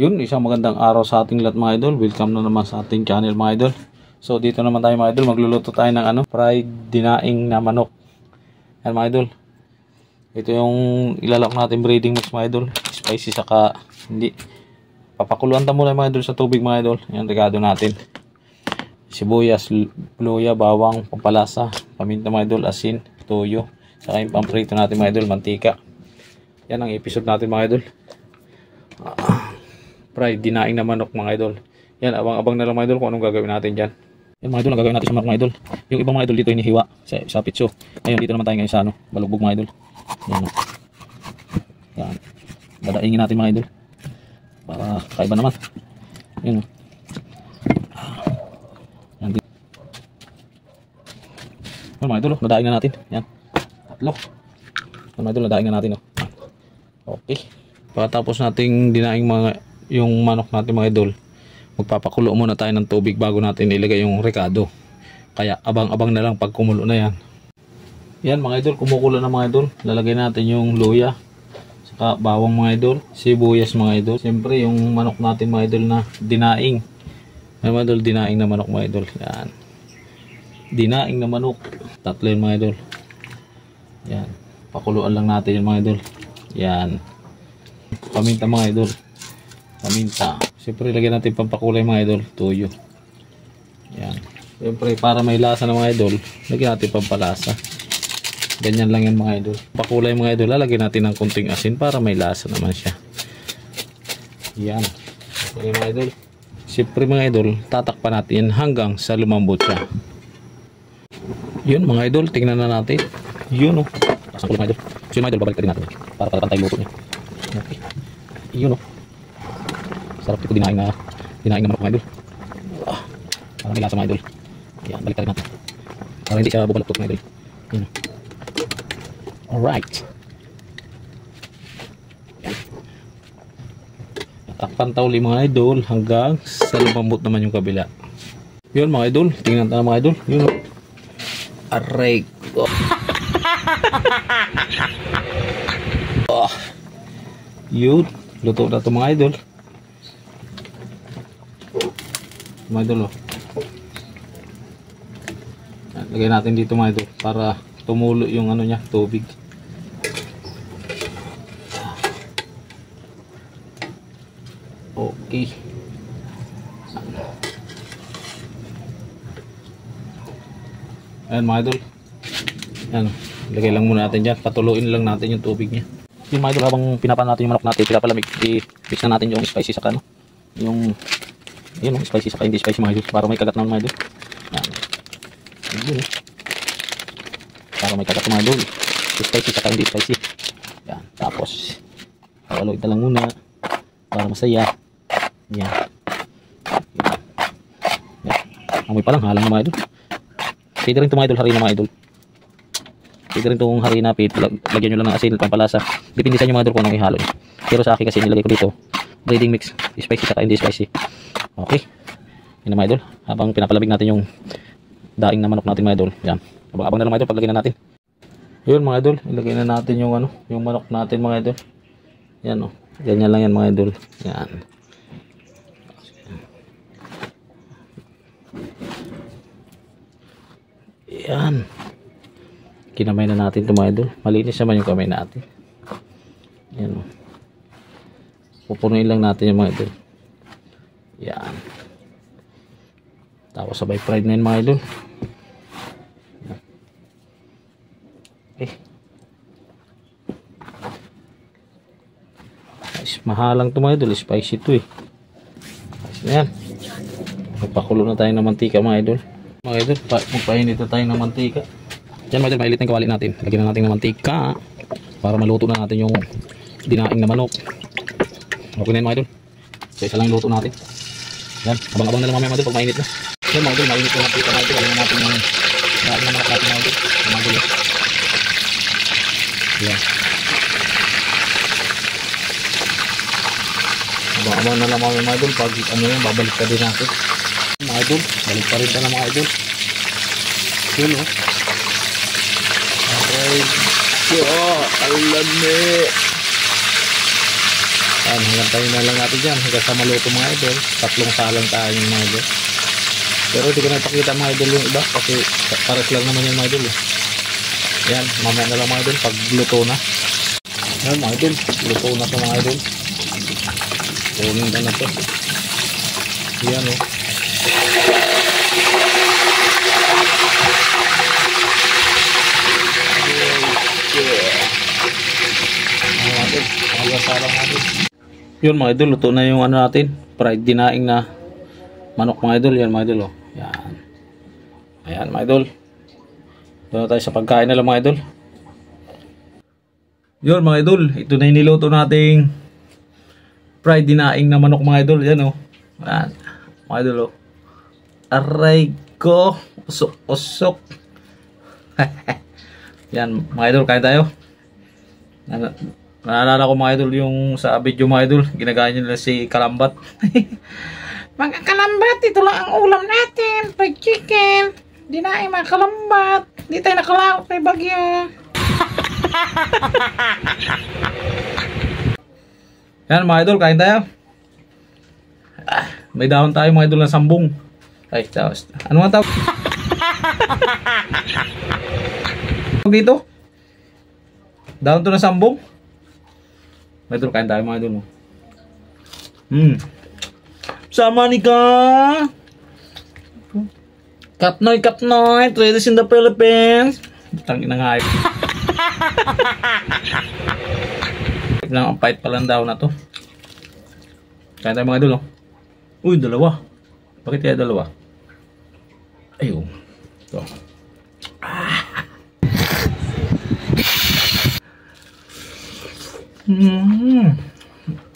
Yun, isang magandang araw sa ating lahat mga idol. Welcome na naman sa ating channel mga idol. So dito naman tayo mga idol, magluluto tayo ng fried dinaing na manok. Yan mga idol. Ito yung ilalak natin breading mix mga idol. Spicy saka hindi. Papakuluan ta muna mga idol sa tubig mga idol. Yan regado natin. Sibuyas, luya, bawang, pampalasa, paminta mga idol, asin, toyo. Saka yung pamprito natin mga idol, mantika. Yan ang episode natin mga idol. Fried dinaing na manok mga idol. Yan, abang-abang na lang mga idol kung anong gagawin natin dyan. Yan mga idol, ang gagawin natin sa manok mga idol. Yung ibang mga idol dito inihiwa sa pitso. Ngayon dito naman tayo ngayon sa balugbog mga idol. Yan. Yan. Dadaingin natin mga idol. Para kaiba naman. Yan. Yan. Yan mga idol, dadaing na natin. Yan. Tatlo. Yan mga idol, dadaing na natin. Okay. Pagkatapos nating dinaing yung manok natin mga idol, magpapakulo muna tayo ng tubig bago natin ilagay yung rekado. Kaya abang-abang na lang pag kumulo na yan. Yan mga idol, kumukulo na mga idol. Lalagay natin yung luya, saka bawang mga idol, sibuyas mga idol. Siyempre yung manok natin mga idol na dinaing. Yan mga idol, dinaing na manok mga idol. Yan. Dinaing na manok. Tatlo yun mga idol. Yan. Pakuluan lang natin yung mga idol. Yan. Paminta mga idol. Paminta. Siyempre lagyan natin pampakulay mga idol. Toyo. Yan. Siyempre para may lasa na mga idol, lagyan natin pampalasa. Ganyan lang yan mga idol. Pakulay mga idol, lalagyan natin ng kunting asin para may lasa naman siya. Yan. Okay mga idol. Siyempre mga idol, tatakpan natin yan hanggang sa lumambot siya. Yun mga idol, tingnan na natin. Yun o. Pasang kulo mga idol. So yun mga idol, babalik din natin para pantay luto niya. Okay. Yun o. Sarap ito dinaing na manok mga idol. Parang may lasa mga idol. Yan, balik natin. Para hindi siya bubalok mga idol. Yan. Alright. Yan. Takpan tauli mga idol hanggang sa lumambot naman yung kabila. Yun mga idol, tingnan tayo mga idol. Yun o. Aray ko. Yun, luto na ito mga idol. Mga idol oh. Lagay natin dito mga idol para tumulo yung niya, tubig. Okay. Ayan mga idol. Ayan, lagay lang muna natin dyan. Patuluin lang natin yung tubig nya. Yung mga idol, habang pinapan natin yung manok natin, pinapalamig, i-mix na natin yung spicy saka yung yun, spicy saka hindi spicy mga idol, para may kagat naman mga idol. Yan. Para may kagat mga idol, spicy saka hindi spicy. Yan. Tapos haluin na lang muna para masaya. Yan. Yan. Amoy pa lang, halang na mga idol. Pwede rin ito mga idol, harina mga idol. Pwede rin itong harina, lagyan nyo lang ng asin, pampalasa. Depende sa inyo mga idol kung anong ihalo nyo. Pero sa akin kasi nilagay ko dito breading mix, spicy saka hindi spicy. Okay. Yan na mga idol. Habang pinapalamig natin yung daing na manok natin mga idol. Yan. Abang-abang na lang mga idol, paglagay na natin. Yun mga idol, ilagay na natin yung yung manok natin mga idol. Yan o. Ganyan lang yan mga idol. Yan. Yan. Kinamay na natin ito mga idol. Malinis naman yung kamay natin. Yan o. Pupunuin lang natin yung mga idol. Yan. Tapos sabay fried na yun mga idol. Okay. Mahalang ito mga idol. Spicy ito eh. Spicy na yan. Magpakulo na tayo ng mantika mga idol. Mga idol, magpainit na tayo ng mantika. Yan mga idol, mailit na yung kawali natin. Lagyan na natin ng mantika para maluto na natin yung dinaing na manok. Okay na yun mga idol. So isa lang luto natin. Yan, abang-abang na lang mamaya mga idol pag mainit na. Yan mga idol, mainit na natin mga idol. Alam natin yung daan na manok natin mga idol. Mga idol. Yan. Abang-abang na lang mga idol pag yan, babalik ka din natin. Mga idol, balik pa rin ka na mga idol. Yun o. Alright. Yo, alami. Yan, hanggang tayo na lang natin dyan hanggang sa maluto mga idol. Tatlong salang tayo mga idol. Pero hindi ko na ipakita mga idol yung iba kasi pares lang naman yung mga idol eh. Yan, mamaya na lang mga idol pag luto na. Yan mga idol, luto na ito mga idol. Kunin ka na ito. Yan o. Yun mga idol, luto na yung ano natin, fried dinaing na manok mga idol. Yan mga idol oh. Yan. Ayan mga idol. Doon na tayo sa pagkain na lang mga idol. Yun mga idol, ito na yung niluto nating fried dinaing na manok mga idol. Yan oh. Yan. Mga idol oh. Aray ko. Usok. Yan mga idol, kain tayo. Naalala ko mga idol yung sa video mga idol, ginagaya nila si Kalambat. Mga Kalambat, ito lang ang ulam natin, fried chicken. Dinaing mga Kalambat. Hindi tayo nakalakot may bagyo. Yan mga idol, kain tayo. May dahon tayo mga idol na sambong. Ay, tapos, ano nga tawag? Dito? Dahon to na sambong. Mga idol, kain tayo mga idol. Sama ni ka. Kapnoy, traders in the Philippines. Tangin na nga ay. Lang ang pahit palang daw na to. Kain tayo mga idol oh. Uy, dalawa. Bakit kaya dalawa? Ayun. Ito.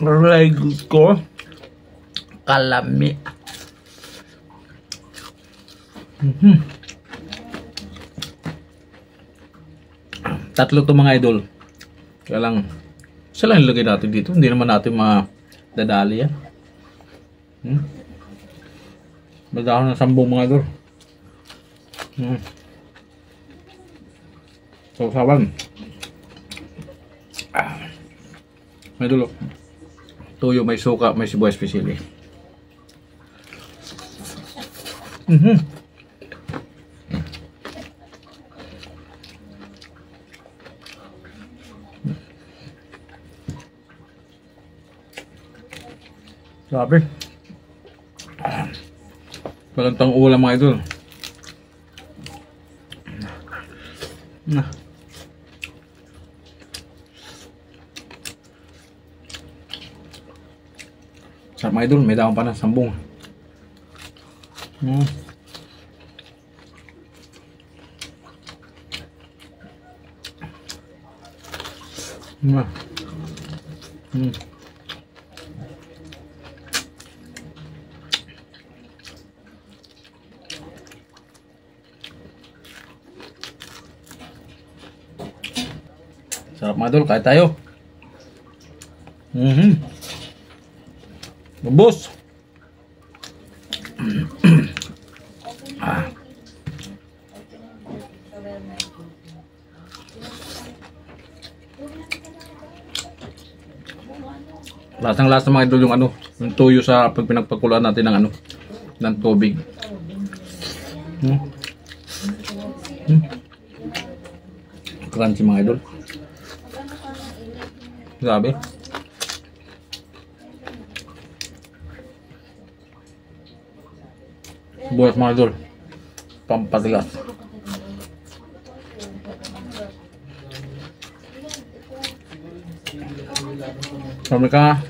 Very good ko. Kalami. Tatlo to mga idol. Kaya lang, isa lang ilagay natin dito. Hindi naman natin madadali yan. Madahon ng sambong mga idol. Sausawan. May dulo. Tuyo, may suka, may sibuyas pisili. Sabi. Balantang ulam mga idol. Sarap mga idol, may dahon pa na sambong. Sarap mga idol, kain tayo. Bubos. Lasang-lasa mga idol yung ano, yung tuyo sa pag pinagpakuluan natin ng ano, ng tubig. Crunchy mga idol. Grabe. Buhat mga idol. Pampatigas. Sabi ka.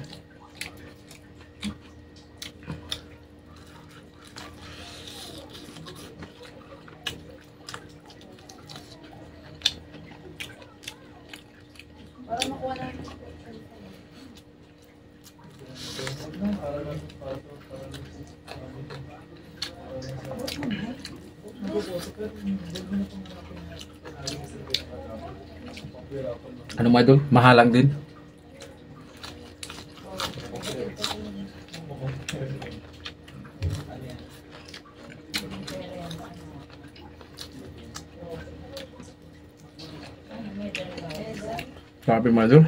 Ano mga idol? Mahalang din. Sabi mga idol.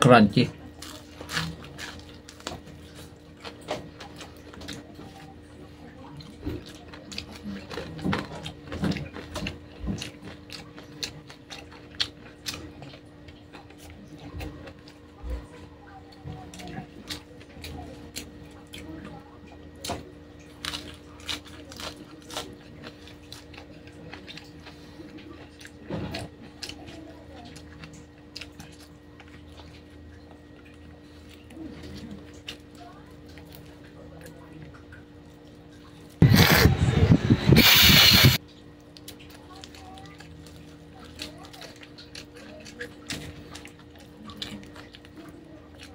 Crunchy.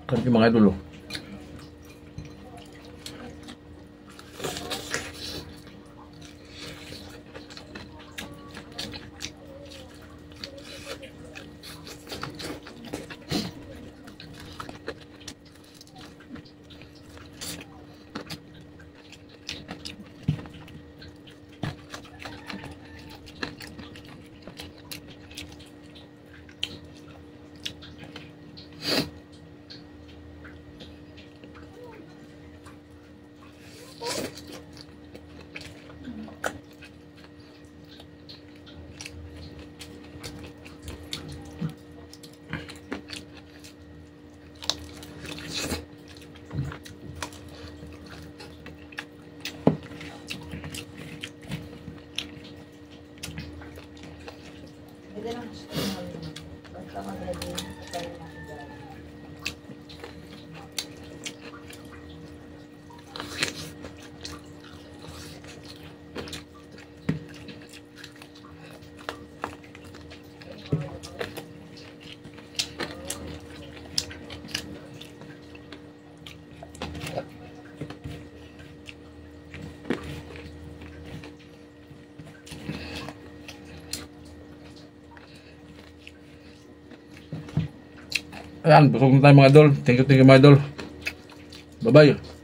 Crunchy mga idol. Ayan, busog na tayo mga idol. Thank you mga idol. Bye-bye.